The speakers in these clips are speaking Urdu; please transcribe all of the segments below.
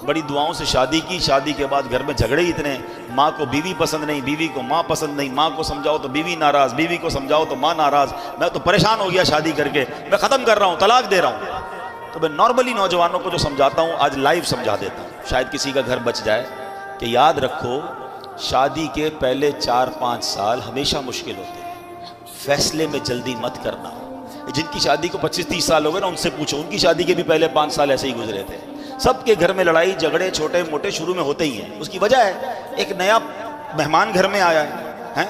بڑی دعاؤں سے شادی کی، شادی کے بعد گھر میں جھگڑے اتنے، ماں کو بیوی پسند نہیں، بیوی کو ماں پسند نہیں، ماں کو سمجھاؤ تو بیوی ناراض، بیوی کو سمجھاؤ تو ماں ناراض، میں تو پریشان ہو گیا شادی کر کے، میں ختم کر رہا ہوں، طلاق دے رہا ہوں۔ تو میں نارملی نوجوانوں کو جو سمجھاتا ہوں آج لائیو سمجھا دیتا ہوں، شاید کسی کا گھر بچ جائے، کہ یاد رکھو شادی کے پہلے 4-5 سال ہمیشہ مشکل ہوتے ہیں، فیصلے میں جلدی مت کرنا۔ جن کی شادی کو 25-30 سال ہو گئے نا ان سے پوچھو، ان کی شادی کے بھی پہلے 5 سال ایسے ہی گزرے تھے۔ سب کے گھر میں لڑائی جھگڑے چھوٹے موٹے شروع میں ہوتے ہی ہیں، اس کی وجہ ہے ایک نیا مہمان گھر میں آیا ہے،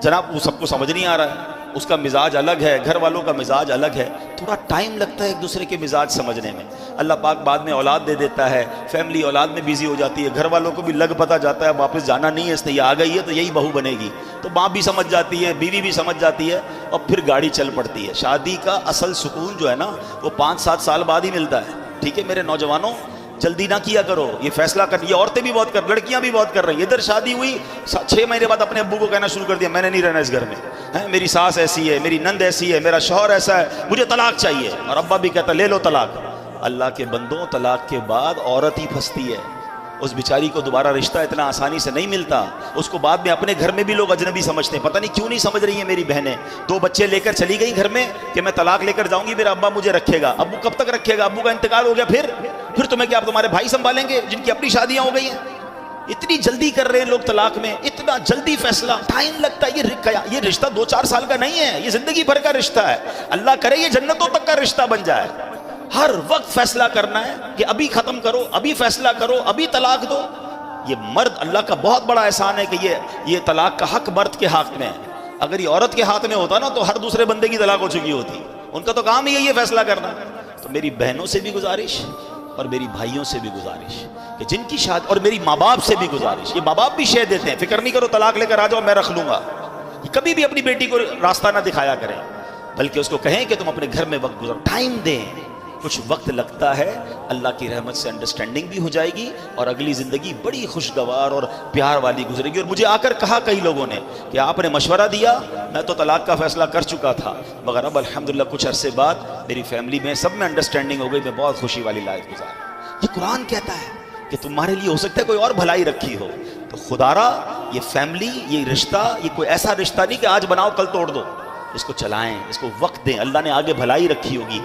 جناب وہ سب کو سمجھ نہیں آ رہا ہے، اس کا مزاج الگ ہے، گھر والوں کا مزاج الگ ہے، تھوڑا ٹائم لگتا ہے ایک دوسرے کے مزاج سمجھنے میں۔ اللہ پاک بعد میں اولاد دے دیتا ہے، فیملی اولاد میں بیزی ہو جاتی ہے، گھر والوں کو بھی لگ پتہ جاتا ہے واپس جانا نہیں ہے، اس نے یہ آ گئی ہے تو یہی بہو بنے گی، تو ماں بھی سمجھ جاتی ہے، بیوی بھی سمجھ جاتی ہے، اور پھر گاڑی چل پڑتی ہے۔ شادی کا اصل سکون جو ہے نا وہ 5-7 سال بعد ہی ملتا ہے۔ ٹھیک ہے میرے نوجوانوں، جلدی نہ کیا کرو، یہ فیصلہ کر، یہ عورتیں بھی بہت کر، لڑکیاں بھی بہت کر رہی ہیں۔ ادھر شادی ہوئی 6 مہینے بعد اپنے ابو کو کہنا شروع کر دیا میں نے نہیں رہنا اس گھر میں، میری ساس ایسی ہے، میری نند ایسی ہے، میرا شوہر ایسا ہے، مجھے طلاق چاہیے، اور ابا بھی کہتا لے لو طلاق۔ اللہ کے بندوں، طلاق کے بعد عورت ہی پھنستی ہے، اس بیچاری کو دوبارہ رشتہ اتنا آسانی سے نہیں ملتا، اس کو بعد میں اپنے گھر میں بھی لوگ اجنبی سمجھتے ہیں۔ پتہ نہیں کیوں نہیں سمجھ رہی ہیں میری بہنیں، 2 بچے لے کر چلی گئی گھر میں کہ میں طلاق لے کر جاؤں گی، میرا ابا مجھے رکھے گا۔ ابو کب تک رکھے گا؟ ابو کا انتقال ہو گیا، پھر تمہیں کیا تمہارے بھائی سنبھالیں گے جن کی اپنی شادیاں ہو گئی ہیں؟ اتنی جلدی کر رہے ہیں لوگ طلاق میں، اتنا جلدی فیصلہ، ٹائم لگتا ہے۔ یہ رشتہ 2-4 سال کا نہیں ہے، یہ زندگی بھر کا رشتہ ہے۔ اللہ کرے یہ جنتوں تک کا رشتہ بن جائے۔ ہر وقت فیصلہ کرنا ہے کہ ابھی ختم کرو، ابھی فیصلہ کرو، ابھی طلاق دو۔ یہ مرد، اللہ کا بہت بڑا احسان ہے کہ یہ طلاق کا حق مرد کے ہاتھ میں ہے۔ اگر یہ عورت کے ہاتھ میں ہوتا نا تو ہر دوسرے بندے کی طلاق ہو چکی ہوتی، ان کا تو کام ہی ہے یہ فیصلہ کرنا۔ تو میری بہنوں سے بھی گزارش اور میری بھائیوں سے بھی گزارش کہ جن کی شادی، اور میری ماں باپ سے بھی گزارش، یہ ماں باپ بھی شے دیتے ہیں، فکر نہیں کرو طلاق لے کر آ جاؤ میں رکھ لوں گا، کبھی بھی اپنی بیٹی کو راستہ نہ دکھایا کریں، بلکہ اس کو کہیں کہ تم اپنے گھر میں وقت گزارو، ٹائم دیں۔ کچھ وقت لگتا ہے، اللہ کی رحمت سے انڈرسٹینڈنگ بھی ہو جائے گی اور اگلی زندگی بڑی خوشگوار اور پیار والی گزرے گی۔ اور مجھے آ کر کہا کئی لوگوں نے کہ آپ نے مشورہ دیا، میں تو طلاق کا فیصلہ کر چکا تھا، مگر اب الحمدللہ کچھ عرصے بعد میری فیملی میں سب میں انڈرسٹینڈنگ ہو گئی، میں بہت خوشی والی لائف گزار رہا ہوں۔ یہ قرآن کہتا ہے کہ تمہارے لیے ہو سکتا ہے کوئی اور بھلائی رکھی ہو، تو خدا را یہ فیملی، یہ رشتہ، یہ کوئی ایسا رشتہ نہیں کہ آج بناؤ کل توڑ دو، اس کو چلائیں، اس کو وقت دیں، اللہ نے آگے بھلائی رکھی ہوگی۔